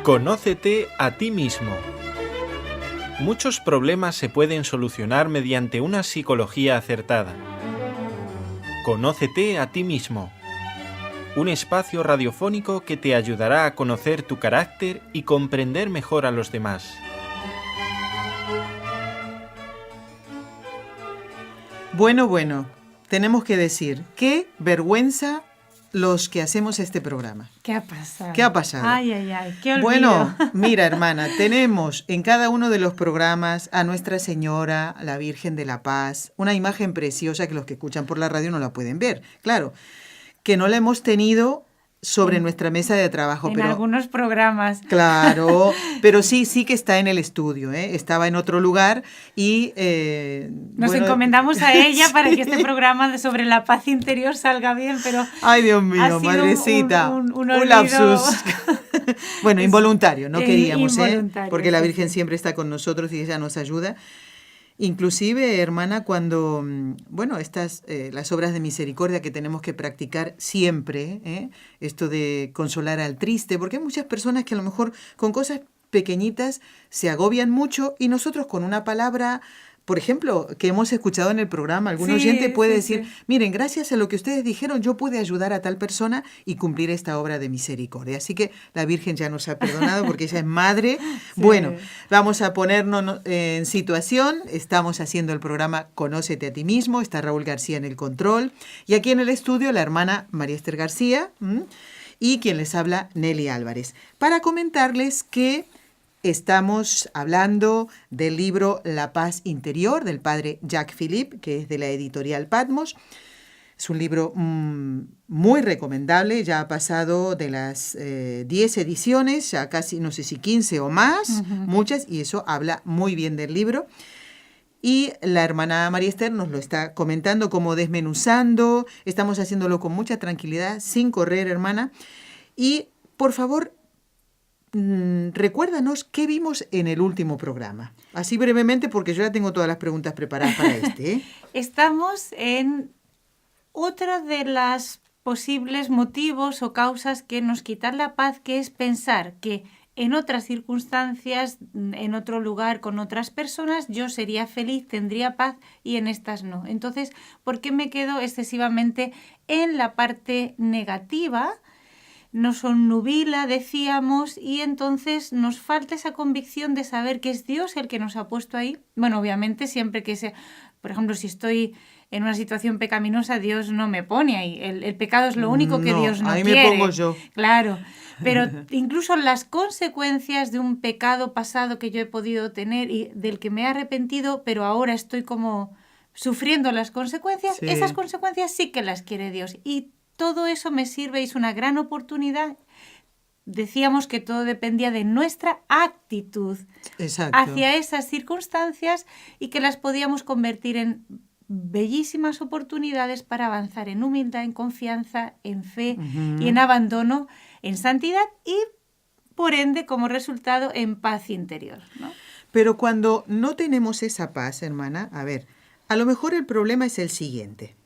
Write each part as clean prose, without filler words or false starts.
Conócete a ti mismo. Muchos problemas se pueden solucionar mediante una psicología acertada. Conócete a ti mismo. Un espacio radiofónico que te ayudará a conocer tu carácter y comprender mejor a los demás. Bueno, tenemos que decir, qué vergüenza los que hacemos este programa. ¿Qué ha pasado? ¿Qué ha pasado? Ay, qué olvido. Bueno, mira, hermana, tenemos en cada uno de los programas a Nuestra Señora, la Virgen de la Paz, una imagen preciosa que los que escuchan por la radio no la pueden ver, claro, que no la hemos tenido sobre nuestra mesa de trabajo. En algunos programas. Claro, pero sí que está en el estudio, ¿eh? Estaba en otro lugar y... Nos encomendamos a ella para que este programa sobre la paz interior salga bien, pero... Ay, Dios mío, madrecita, un lapsus. Bueno, involuntario, no queríamos, porque la Virgen siempre está con nosotros y ella nos ayuda. Inclusive, hermana, cuando, las obras de misericordia que tenemos que practicar siempre, esto de consolar al triste, porque hay muchas personas que a lo mejor con cosas pequeñitas se agobian mucho y nosotros con una palabra, por ejemplo, que hemos escuchado en el programa, algún oyente puede decir, miren, gracias a lo que ustedes dijeron, yo pude ayudar a tal persona y cumplir esta obra de misericordia. Así que la Virgen ya nos ha perdonado porque ella es madre. Sí. Bueno, vamos a ponernos en situación. Estamos haciendo el programa Conócete a ti mismo. Está Raúl García en el control. Y aquí en el estudio la hermana María Esther García y quien les habla, Nelly Álvarez. Para comentarles que estamos hablando del libro La Paz Interior del padre Jacques Philippe, que es de la editorial Patmos. Es un libro muy recomendable, ya ha pasado de las 10 ediciones, ya casi no sé si 15 o más, muchas, y eso habla muy bien del libro. Y la hermana María Esther nos lo está comentando, como desmenuzando, estamos haciéndolo con mucha tranquilidad, sin correr, hermana. Y, por favor, recuérdanos qué vimos en el último programa. Así brevemente, porque yo ya tengo todas las preguntas preparadas para este. Estamos en otra de las posibles motivos o causas que nos quitan la paz, que es pensar que en otras circunstancias, en otro lugar, con otras personas, yo sería feliz, tendría paz y en estas no. Entonces, ¿por qué me quedo excesivamente en la parte negativa? Nos onnubila, decíamos, y entonces nos falta esa convicción de saber que es Dios el que nos ha puesto ahí. Bueno, obviamente siempre que sea, por ejemplo, si estoy en una situación pecaminosa, Dios no me pone ahí. El pecado es lo único que Dios no quiere. Ahí me pongo yo. Claro, pero incluso las consecuencias de un pecado pasado que yo he podido tener y del que me he arrepentido, pero ahora estoy como sufriendo las consecuencias, esas consecuencias sí que las quiere Dios. Y todo eso me sirve y es una gran oportunidad. Decíamos que todo dependía de nuestra actitud hacia esas circunstancias y que las podíamos convertir en bellísimas oportunidades para avanzar en humildad, en confianza, en fe y en abandono, en santidad y, por ende, como resultado, en paz interior, ¿no? Pero cuando no tenemos esa paz, hermana, a lo mejor el problema es el siguiente.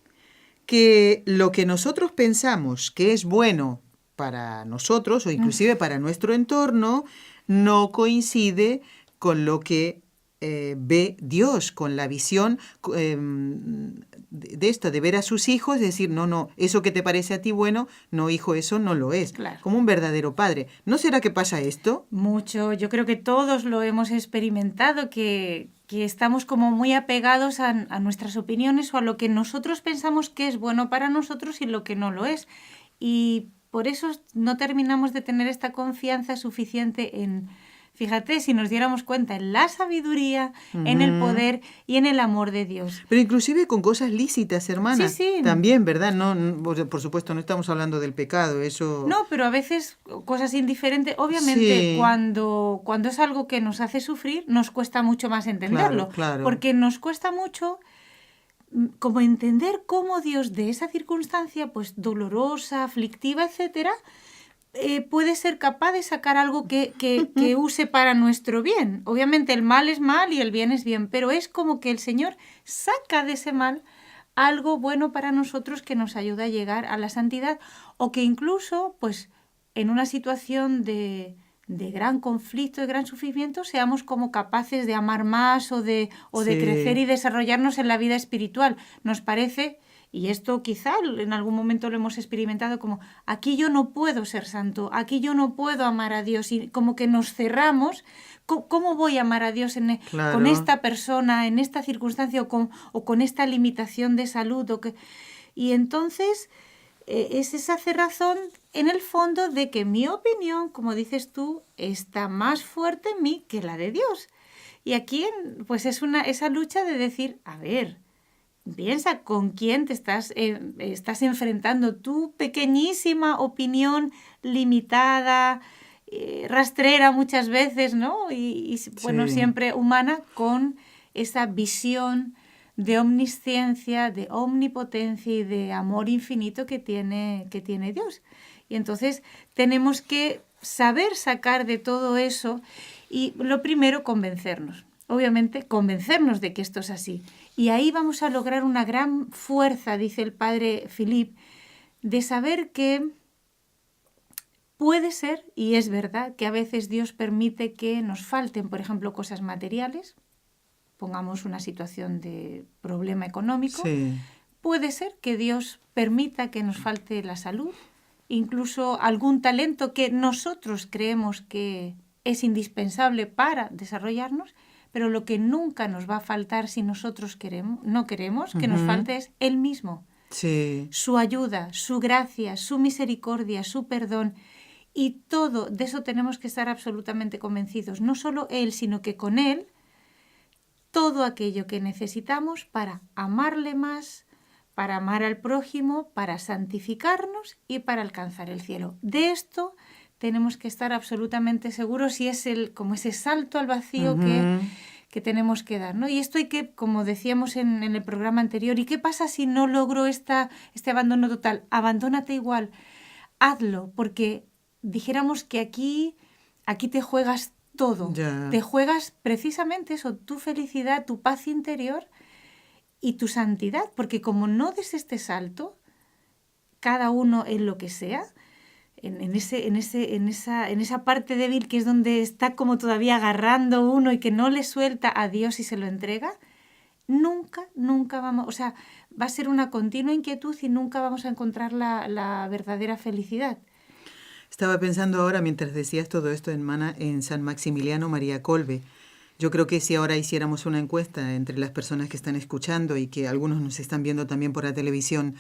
Que lo que nosotros pensamos que es bueno para nosotros o inclusive para nuestro entorno no coincide con lo que ve Dios, con la visión de esto, de ver a sus hijos, de decir, no, eso que te parece a ti bueno, no, hijo, eso no lo es. Claro. Como un verdadero padre. ¿No será que pasa esto? Mucho. Yo creo que todos lo hemos experimentado, que estamos como muy apegados a nuestras opiniones o a lo que nosotros pensamos que es bueno para nosotros y lo que no lo es. Y por eso no terminamos de tener esta confianza suficiente en, fíjate, si nos diéramos cuenta, en la sabiduría, en el poder y en el amor de Dios. Pero inclusive con cosas lícitas, hermana. Sí. También, ¿verdad? No, por supuesto, no estamos hablando del pecado, eso... No, pero a veces cosas indiferentes. Obviamente, cuando es algo que nos hace sufrir, nos cuesta mucho más entenderlo. Claro. Porque nos cuesta mucho como entender cómo Dios de esa circunstancia, pues dolorosa, aflictiva, etcétera, puede ser capaz de sacar algo que use para nuestro bien. Obviamente el mal es mal y el bien es bien, pero es como que el Señor saca de ese mal algo bueno para nosotros que nos ayuda a llegar a la santidad o que incluso, pues, en una situación de gran conflicto, de gran sufrimiento, seamos como capaces de amar más o de crecer y desarrollarnos en la vida espiritual. Nos parece, y esto quizá en algún momento lo hemos experimentado, como aquí yo no puedo ser santo, aquí yo no puedo amar a Dios, y como que nos cerramos. ¿Cómo voy a amar a Dios con esta persona, en esta circunstancia o con esta limitación de salud? Y entonces es esa cerrazón en el fondo de que mi opinión, como dices tú, está más fuerte en mí que la de Dios. Y aquí pues es esa lucha de decir, a ver, piensa con quién te estás enfrentando. Tu pequeñísima opinión limitada, rastrera muchas veces, ¿no? Y bueno, siempre humana, con esa visión de omnisciencia, de omnipotencia y de amor infinito que tiene Dios. Y entonces tenemos que saber sacar de todo eso y lo primero, convencernos. Obviamente, convencernos de que esto es así. Y ahí vamos a lograr una gran fuerza, dice el padre Philippe, de saber que puede ser, y es verdad, que a veces Dios permite que nos falten, por ejemplo, cosas materiales. Pongamos una situación de problema económico. Sí. Puede ser que Dios permita que nos falte la salud, incluso algún talento que nosotros creemos que es indispensable para desarrollarnos, pero lo que nunca nos va a faltar si nosotros no queremos que nos falte es Él mismo. Sí. Su ayuda, su gracia, su misericordia, su perdón. Y todo de eso tenemos que estar absolutamente convencidos. No solo Él, sino que con Él todo aquello que necesitamos para amarle más, para amar al prójimo, para santificarnos y para alcanzar el cielo. De esto tenemos que estar absolutamente seguros y es como ese salto al vacío que tenemos que dar, ¿no? Y esto hay que, como decíamos en el programa anterior, ¿y qué pasa si no logro este abandono total? Abandónate igual, hazlo, porque dijéramos que aquí te juegas todo. Te juegas precisamente eso, tu felicidad, tu paz interior y tu santidad, porque como no des este salto, cada uno en lo que sea, en esa parte débil que es donde está como todavía agarrando uno y que no le suelta a Dios y se lo entrega, nunca vamos, o sea, va a ser una continua inquietud y nunca vamos a encontrar la verdadera felicidad. Estaba pensando ahora, mientras decías todo esto, hermana, en San Maximiliano María Kolbe. Yo creo que si ahora hiciéramos una encuesta entre las personas que están escuchando y que algunos nos están viendo también por la televisión,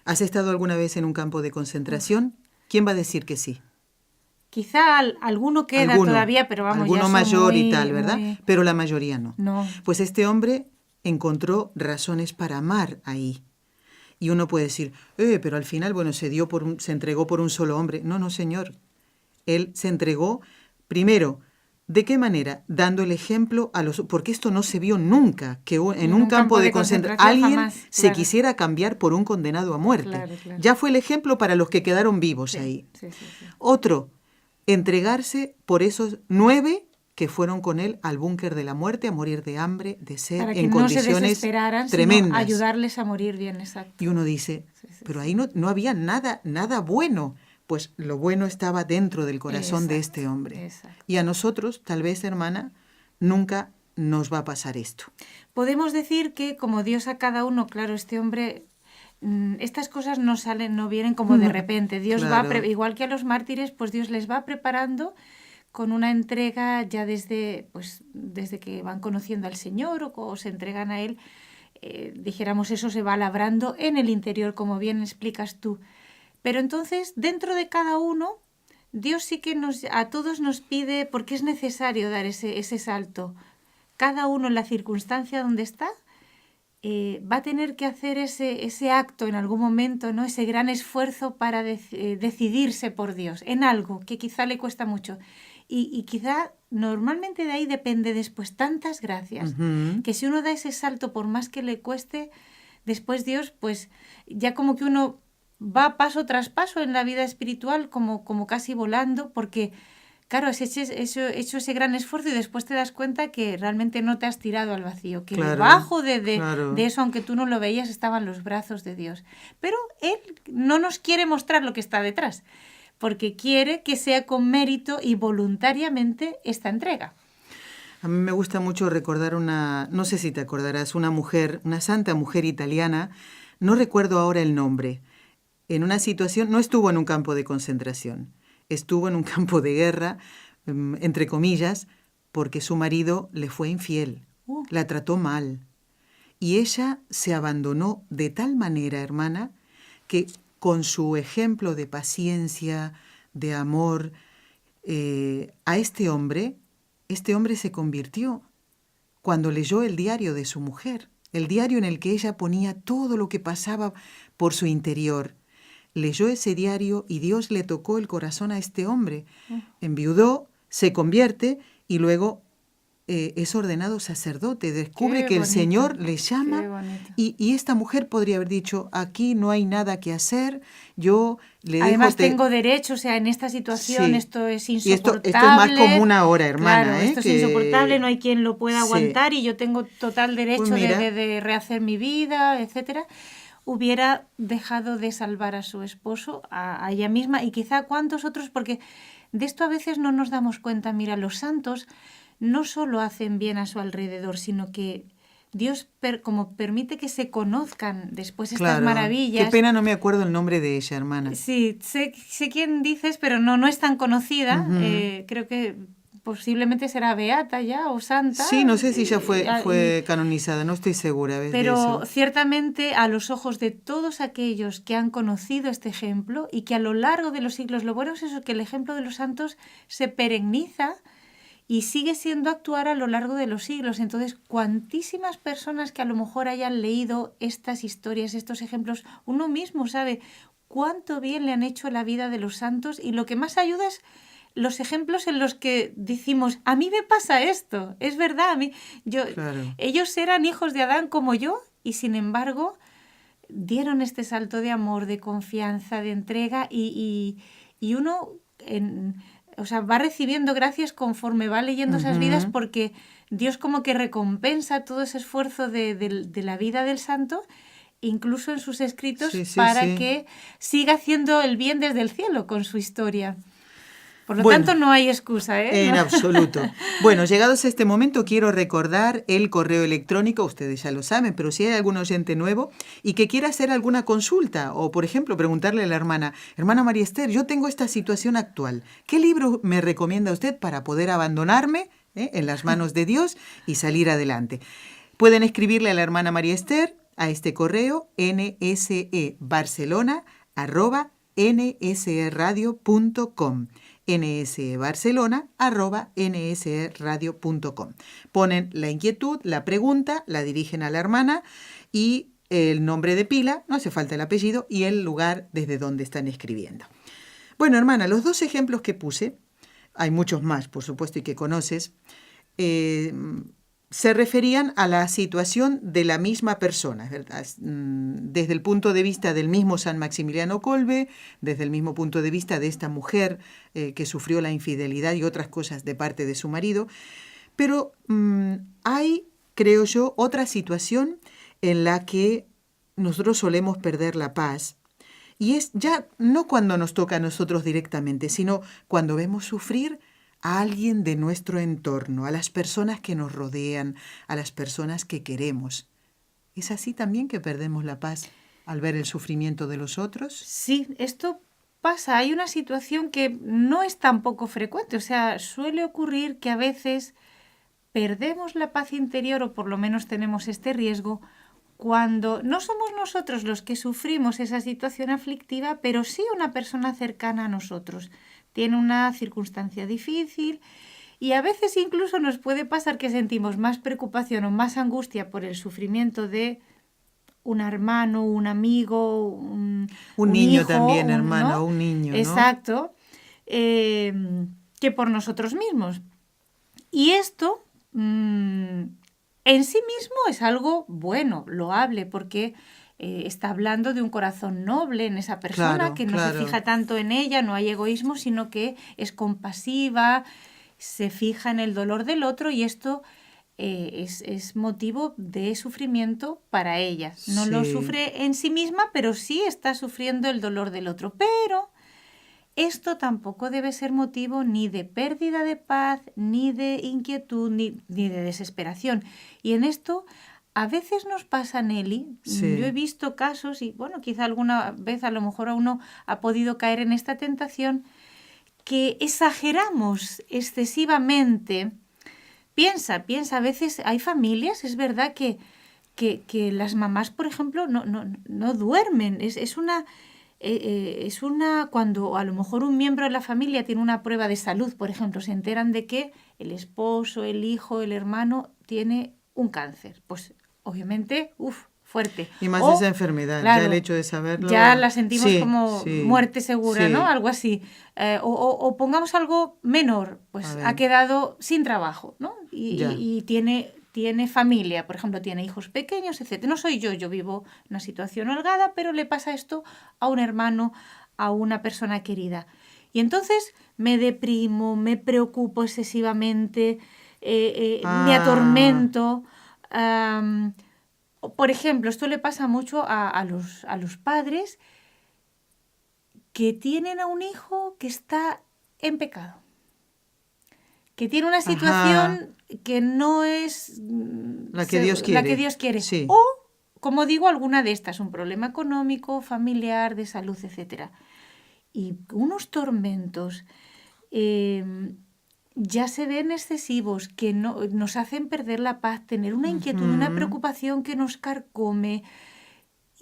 ¿has estado alguna vez en un campo de concentración? ¿Quién va a decir que sí? Quizá alguno queda todavía, pero vamos, alguno ya son mayor muy, y tal, ¿verdad? Pero la mayoría no. Pues este hombre encontró razones para amar ahí. Y uno puede decir, pero al final, bueno, se entregó por un solo hombre. No, señor. Él se entregó, primero, ¿de qué manera? Dando el ejemplo a los... Porque esto no se vio nunca, que en un campo de concentración alguien jamás, se quisiera cambiar por un condenado a muerte. Claro. Ya fue el ejemplo para los que quedaron vivos ahí. Sí. Otro, entregarse por esos 9 que fueron con él al búnker de la muerte, a morir de hambre, de sed, en condiciones tremendas. Ayudarles a morir bien, exacto. Y uno dice, pero ahí no había nada bueno. Pues lo bueno estaba dentro del corazón de este hombre. Exacto. Y a nosotros, tal vez, hermana, nunca nos va a pasar esto. Podemos decir que como Dios a cada uno, claro, este hombre, estas cosas no vienen como de repente. Dios va, igual que a los mártires, pues Dios les va preparando con una entrega ya desde que van conociendo al Señor o se entregan a Él, dijéramos, eso se va labrando en el interior, como bien explicas tú. Pero entonces, dentro de cada uno, Dios sí que a todos nos pide, porque es necesario dar ese salto. Cada uno en la circunstancia donde está, va a tener que hacer ese acto en algún momento, ¿no? Ese gran esfuerzo para decidirse por Dios en algo que quizá le cuesta mucho. Y quizá normalmente de ahí depende después tantas gracias, que si uno da ese salto, por más que le cueste, después Dios, pues ya como que uno va paso tras paso en la vida espiritual, como casi volando, porque claro, has hecho ese gran esfuerzo y después te das cuenta que realmente no te has tirado al vacío, que debajo de eso, aunque tú no lo veías, estaban los brazos de Dios. Pero Él no nos quiere mostrar lo que está detrás, porque quiere que sea con mérito y voluntariamente esta entrega. A mí me gusta mucho recordar no sé si te acordarás, una mujer, una santa mujer italiana, no recuerdo ahora el nombre, en una situación, no estuvo en un campo de concentración, estuvo en un campo de guerra, entre comillas, porque su marido le fue infiel, la trató mal. Y ella se abandonó de tal manera, hermana, que con su ejemplo de paciencia, de amor, a este hombre se convirtió cuando leyó el diario de su mujer, el diario en el que ella ponía todo lo que pasaba por su interior. Leyó ese diario y Dios le tocó el corazón a este hombre. Enviudó, se convierte y luego es ordenado sacerdote. Descubre que el Señor le llama y esta mujer podría haber dicho, aquí no hay nada que hacer, yo le Además tengo derecho, o sea, en esta situación esto es insoportable. Y esto es más común ahora, hermana. Claro, esto es insoportable, no hay quien lo pueda aguantar y yo tengo total derecho de rehacer mi vida, etcétera. Hubiera dejado de salvar a su esposo, a ella misma y quizá a cuantos otros, porque de esto a veces no nos damos cuenta. Mira, los santos no solo hacen bien a su alrededor, sino que Dios como permite que se conozcan después estas maravillas. Qué pena, no me acuerdo el nombre de ella, hermana. Sí, sé quién dices, pero no es tan conocida. Creo que posiblemente será beata ya o santa. Sí, no sé si ya fue canonizada, no estoy segura. Pero ciertamente a los ojos de todos aquellos que han conocido este ejemplo y que a lo largo de los siglos, lo bueno es eso, que el ejemplo de los santos se pereniza y sigue siendo actuar a lo largo de los siglos. Entonces, cuantísimas personas que a lo mejor hayan leído estas historias, estos ejemplos, uno mismo sabe cuánto bien le han hecho a la vida de los santos y lo que más ayuda es los ejemplos en los que decimos, a mí me pasa esto, es verdad, ellos eran hijos de Adán como yo y sin embargo dieron este salto de amor, de confianza, de entrega y uno va recibiendo gracias conforme va leyendo esas vidas porque Dios como que recompensa todo ese esfuerzo de la vida del santo, incluso en sus escritos, para que siga haciendo el bien desde el cielo con su historia. Por lo tanto, no hay excusa, ¿eh? En absoluto. Bueno, llegados a este momento, quiero recordar el correo electrónico, ustedes ya lo saben, pero si hay algún oyente nuevo y que quiera hacer alguna consulta o, por ejemplo, preguntarle a la hermana María Esther, yo tengo esta situación actual, ¿qué libro me recomienda usted para poder abandonarme en las manos de Dios y salir adelante? Pueden escribirle a la hermana María Esther a este correo nsebarcelona@nseradio.com nsebarcelona@nseradio.com. Ponen la inquietud, la pregunta, la dirigen a la hermana y el nombre de pila, no hace falta el apellido, y el lugar desde donde están escribiendo. Bueno, hermana, los dos ejemplos que puse, hay muchos más, por supuesto, y que conoces, se referían a la situación de la misma persona, ¿verdad? Desde el punto de vista del mismo San Maximiliano Kolbe, desde el mismo punto de vista de esta mujer que sufrió la infidelidad y otras cosas de parte de su marido. Pero hay, creo yo, otra situación en la que nosotros solemos perder la paz. Y es ya no cuando nos toca a nosotros directamente, sino cuando vemos sufrir a alguien de nuestro entorno, a las personas que nos rodean, a las personas que queremos. ¿Es así también que perdemos la paz al ver el sufrimiento de los otros? Sí, esto pasa. Hay una situación que no es tan poco frecuente. O sea, suele ocurrir que a veces perdemos la paz interior, o por lo menos tenemos este riesgo, cuando no somos nosotros los que sufrimos esa situación aflictiva, pero sí una persona cercana a nosotros. Tiene una circunstancia difícil y a veces incluso nos puede pasar que sentimos más preocupación o más angustia por el sufrimiento de un hermano, un amigo, un niño hijo, también, hermano, ¿no? Un niño, ¿no? Exacto, que por nosotros mismos. Y esto en sí mismo es algo bueno, loable, porque está hablando de un corazón noble en esa persona, que no se fija tanto en ella, no hay egoísmo, sino que es compasiva, se fija en el dolor del otro y esto es motivo de sufrimiento para ella. No lo sufre en sí misma, pero sí está sufriendo el dolor del otro. Pero esto tampoco debe ser motivo ni de pérdida de paz, ni de inquietud, ni de desesperación. Y en esto a veces nos pasa, Nelly, Sí. yo he visto casos, y bueno, quizá alguna vez a lo mejor a uno ha podido caer en esta tentación, que exageramos excesivamente. Piensa, a veces hay familias, es verdad que las mamás, por ejemplo, no duermen. Es una, cuando a lo mejor un miembro de la familia tiene una prueba de salud, por ejemplo, se enteran de que el esposo, el hijo, el hermano tiene un cáncer. Pues obviamente, fuerte. Y más O, esa enfermedad, claro, ya el hecho de saberlo. Ya la sentimos como sí, muerte segura, sí. ¿no? Algo así. O pongamos algo menor, pues ha quedado sin trabajo, ¿no? Y tiene familia, por ejemplo, tiene hijos pequeños, etc. No soy yo vivo una situación holgada, pero le pasa esto a un hermano, a una persona querida. Y entonces me deprimo, me preocupo excesivamente, me atormento. Por ejemplo, esto le pasa mucho a los padres que tienen a un hijo que está en pecado, que tiene una situación que no es la que Dios quiere. Sí. O, como digo, alguna de estas, un problema económico, familiar, de salud, etc. Y unos tormentos ya se ven excesivos, que nos hacen perder la paz, tener una inquietud, una preocupación que nos carcome.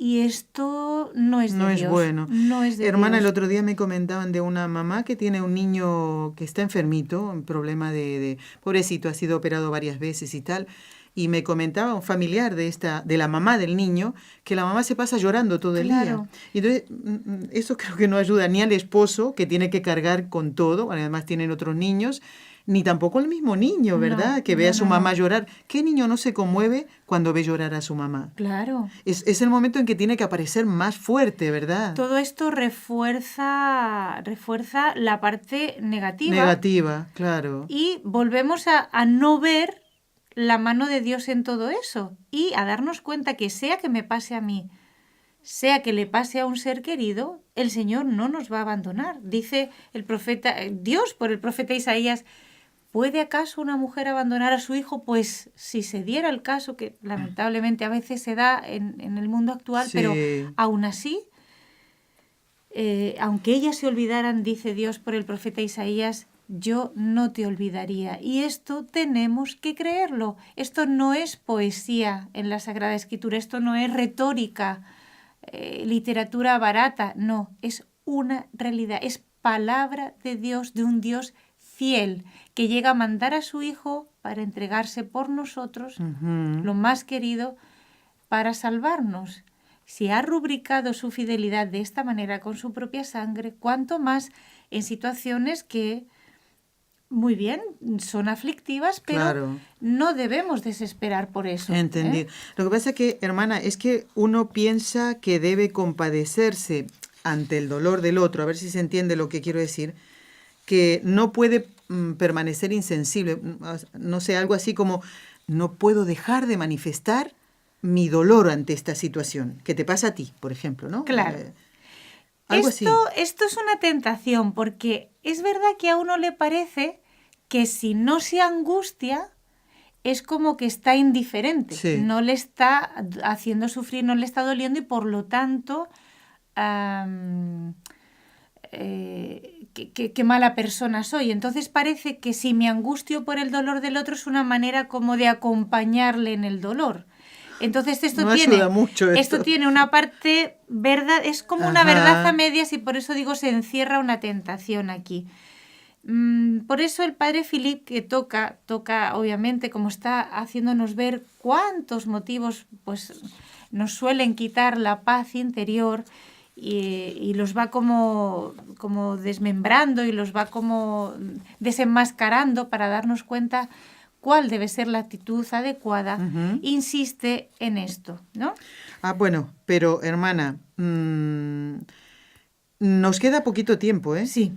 Y esto no es de Dios. Es bueno. No es de Hermana, Dios. El otro día me comentaban de una mamá que tiene un niño que está enfermito, un problema de pobrecito, ha sido operado varias veces y tal. Y me comentaba un familiar de la mamá del niño, que la mamá se pasa llorando todo el día. Y entonces, eso creo que no ayuda ni al esposo, que tiene que cargar con todo, además tienen otros niños, ni tampoco al mismo niño, ¿verdad? Que ve a su mamá llorar. ¿Qué niño no se conmueve cuando ve llorar a su mamá? Claro. Es el momento en que tiene que aparecer más fuerte, ¿verdad? Todo esto refuerza la parte negativa. Negativa, claro. Y volvemos a no ver la mano de Dios en todo eso y a darnos cuenta que sea que me pase a mí, sea que le pase a un ser querido, el Señor no nos va a abandonar. Dice el profeta, Dios por el profeta Isaías, ¿puede acaso una mujer abandonar a su hijo? Pues si se diera el caso, que lamentablemente a veces se da en el mundo actual, pero aún así, aunque ellas se olvidaran, dice Dios por el profeta Isaías, yo no te olvidaría. Y esto tenemos que creerlo. Esto no es poesía en la Sagrada Escritura, esto no es retórica, literatura barata, no, es una realidad, es palabra de Dios, de un Dios fiel, que llega a mandar a su Hijo para entregarse por nosotros, lo más querido, para salvarnos. Si ha rubricado su fidelidad de esta manera con su propia sangre, cuanto más en situaciones que, muy bien, son aflictivas, pero no debemos desesperar por eso. Entendido. Lo que pasa que, hermana, es que uno piensa que debe compadecerse ante el dolor del otro, a ver si se entiende lo que quiero decir, que no puede permanecer insensible, no sé, algo así como no puedo dejar de manifestar mi dolor ante esta situación, que te pasa a ti, por ejemplo, ¿no? Claro. Esto es una tentación, porque es verdad que a uno le parece que si no se angustia es como que está indiferente, no le está haciendo sufrir, no le está doliendo y por lo tanto qué mala persona soy. Entonces parece que si me angustio por el dolor del otro es una manera como de acompañarle en el dolor. Entonces esto tiene una parte verdad, es como una verdad a medias y por eso digo se encierra una tentación aquí. Por eso el padre Philippe, que toca obviamente, como está haciéndonos ver cuántos motivos pues nos suelen quitar la paz interior y los va como desmembrando y los va como desenmascarando para darnos cuenta cuál debe ser la actitud adecuada, insiste en esto, ¿no? Bueno, pero hermana, nos queda poquito tiempo, ¿eh? Sí.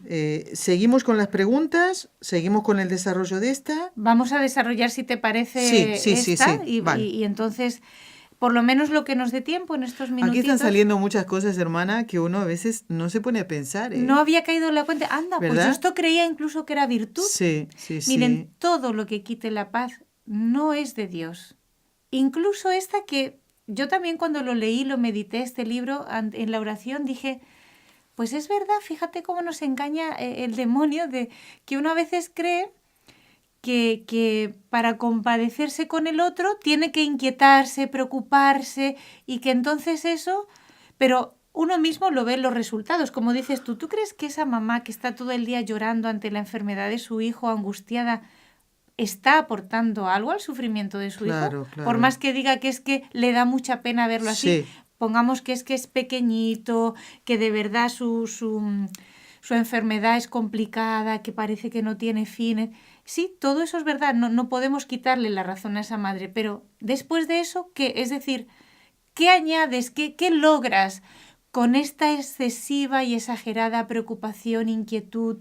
Seguimos con las preguntas, seguimos con el desarrollo de esta. Vamos a desarrollar, si te parece, esta. Vale. Y entonces, por lo menos lo que nos dé tiempo en estos minutitos. Aquí están saliendo muchas cosas, hermana, que uno a veces no se pone a pensar. No había caído en la cuenta. Anda, ¿verdad? Pues yo esto creía incluso que era virtud. Sí. Miren, todo lo que quite la paz no es de Dios. Incluso esta que yo también cuando lo leí, lo medité, este libro, en la oración, dije, pues es verdad, fíjate cómo nos engaña el demonio, de que uno a veces cree que para compadecerse con el otro tiene que inquietarse, preocuparse, y que entonces eso, pero uno mismo lo ve en los resultados. Como dices tú, ¿tú crees que esa mamá que está todo el día llorando ante la enfermedad de su hijo, angustiada, está aportando algo al sufrimiento de su hijo? Claro. Por más que diga que es que le da mucha pena verlo así. Sí. Pongamos que es pequeñito, que de verdad su enfermedad es complicada, que parece que no tiene fin. Sí, todo eso es verdad, no podemos quitarle la razón a esa madre, pero después de eso, ¿qué? Es decir, ¿qué añades? ¿Qué logras con esta excesiva y exagerada preocupación, inquietud?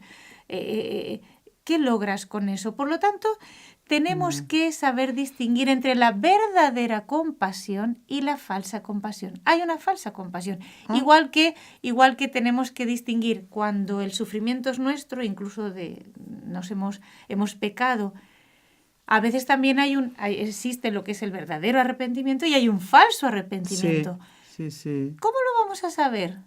¿Qué logras con eso? Por lo tanto, tenemos que saber distinguir entre la verdadera compasión y la falsa compasión. Hay una falsa compasión. Igual que tenemos que distinguir cuando el sufrimiento es nuestro, incluso hemos pecado. A veces también existe lo que es el verdadero arrepentimiento y hay un falso arrepentimiento. Sí. ¿Cómo lo vamos a saber?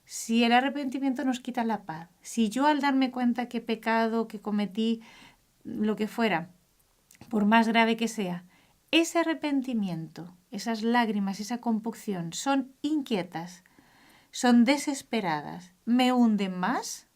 Si el arrepentimiento nos quita la paz. Si yo al darme cuenta que he pecado, que cometí lo que fuera, por más grave que sea, ese arrepentimiento, esas lágrimas, esa compunción son inquietas, son desesperadas, ¿me hunden más?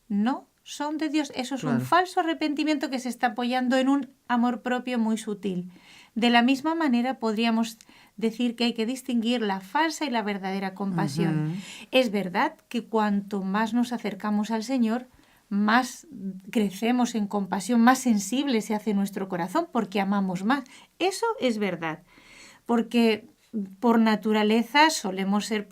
No, son de Dios. Eso es un falso arrepentimiento que se está apoyando en un amor propio muy sutil. De la misma manera podríamos decir que hay que distinguir la falsa y la verdadera compasión. Es verdad que cuanto más nos acercamos al Señor, más crecemos en compasión, más sensible se hace nuestro corazón porque amamos más. Eso es verdad, porque por naturaleza solemos ser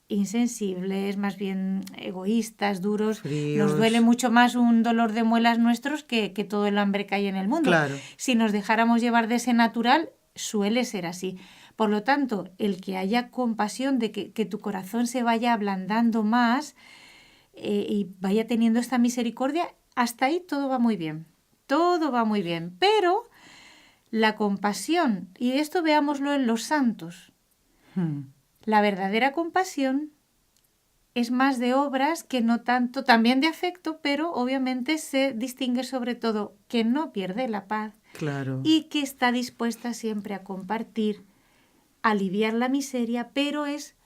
insensibles, más bien egoístas, duros. Fríos. Nos duele mucho más un dolor de muelas nuestros que todo el hambre que hay en el mundo. Claro. Si nos dejáramos llevar de ese natural, suele ser así. Por lo tanto, el que haya compasión, de que tu corazón se vaya ablandando más, y vaya teniendo esta misericordia, hasta ahí todo va muy bien. Todo va muy bien. Pero la compasión, y esto veámoslo en los santos, la verdadera compasión es más de obras que no tanto, también de afecto, pero obviamente se distingue sobre todo que no pierde la paz. Claro. Y que está dispuesta siempre a compartir, aliviar la miseria, pero es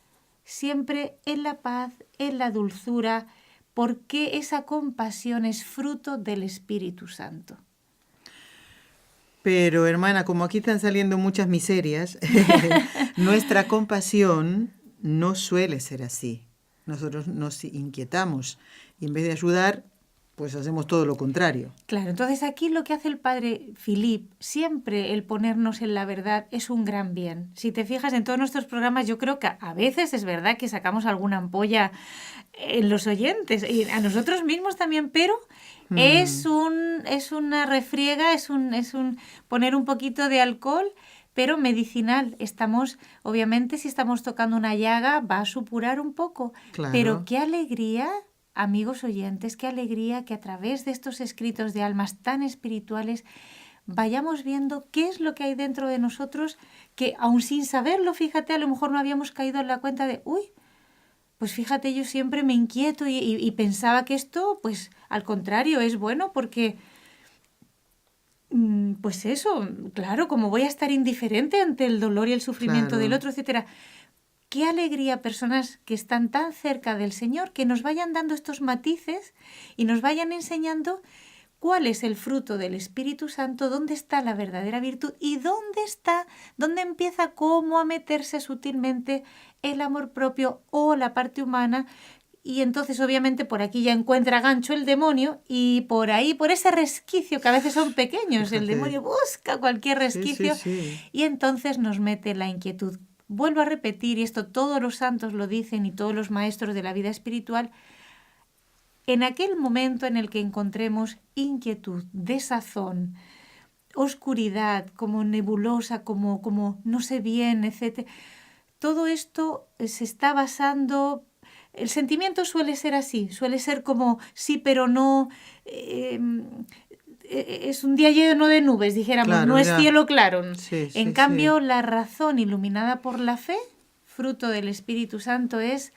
siempre en la paz, en la dulzura, porque esa compasión es fruto del Espíritu Santo. Pero, hermana, como aquí están saliendo muchas miserias, nuestra compasión no suele ser así. Nosotros nos inquietamos y en vez de ayudar, pues hacemos todo lo contrario. Claro, entonces aquí lo que hace el padre Philip, siempre el ponernos en la verdad es un gran bien. Si te fijas en todos nuestros programas, yo creo que a veces es verdad que sacamos alguna ampolla en los oyentes y a nosotros mismos también, pero es una refriega, es un poner un poquito de alcohol, pero medicinal. Obviamente, si estamos tocando una llaga, va a supurar un poco. Claro. Pero qué alegría, amigos oyentes, qué alegría que a través de estos escritos de almas tan espirituales vayamos viendo qué es lo que hay dentro de nosotros, que aun sin saberlo, fíjate, a lo mejor no habíamos caído en la cuenta de, pues fíjate, yo siempre me inquieto y pensaba que esto, pues al contrario, es bueno porque, pues eso, claro, como voy a estar indiferente ante el dolor y el sufrimiento del otro, etcétera. Qué alegría personas que están tan cerca del Señor, que nos vayan dando estos matices y nos vayan enseñando cuál es el fruto del Espíritu Santo, dónde está la verdadera virtud y dónde empieza cómo a meterse sutilmente el amor propio o la parte humana. Y entonces obviamente por aquí ya encuentra gancho el demonio y por ahí, por ese resquicio que a veces son pequeños, el demonio busca cualquier resquicio y entonces nos mete la inquietud. Vuelvo a repetir, y esto todos los santos lo dicen y todos los maestros de la vida espiritual, en aquel momento en el que encontremos inquietud, desazón oscuridad, como nebulosa, como no sé bien, etc. Todo esto se está basando... El sentimiento suele ser así, suele ser como sí pero no, es un día lleno de nubes, dijéramos, claro, no es cielo claro. Sí, en cambio, la razón iluminada por la fe, fruto del Espíritu Santo, es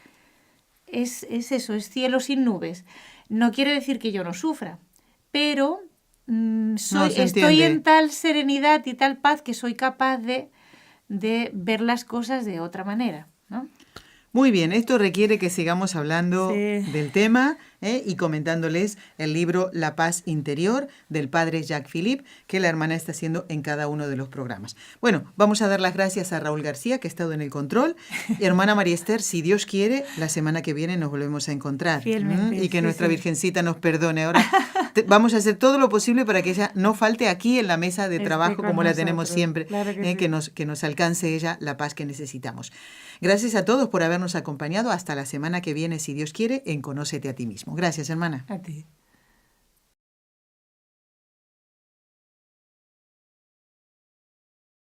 eso, es cielo sin nubes. No quiere decir que yo no sufra, pero estoy en tal serenidad y tal paz que soy capaz de ver las cosas de otra manera, ¿no? Muy bien, esto requiere que sigamos hablando del tema y comentándoles el libro La Paz Interior del padre Jacques Philippe, que la hermana está haciendo en cada uno de los programas. Bueno, vamos a dar las gracias a Raúl García, que ha estado en el control. Y hermana María Esther, si Dios quiere, la semana que viene nos volvemos a encontrar. Fielmente, y que nuestra Virgencita nos perdone. Ahora vamos a hacer todo lo posible para que ella no falte aquí en la mesa de trabajo como la tenemos siempre, claro que nos alcance ella la paz que necesitamos. Gracias a todos por habernos acompañado. Hasta la semana que viene, si Dios quiere, en Conócete a ti mismo. Gracias, hermana. A ti.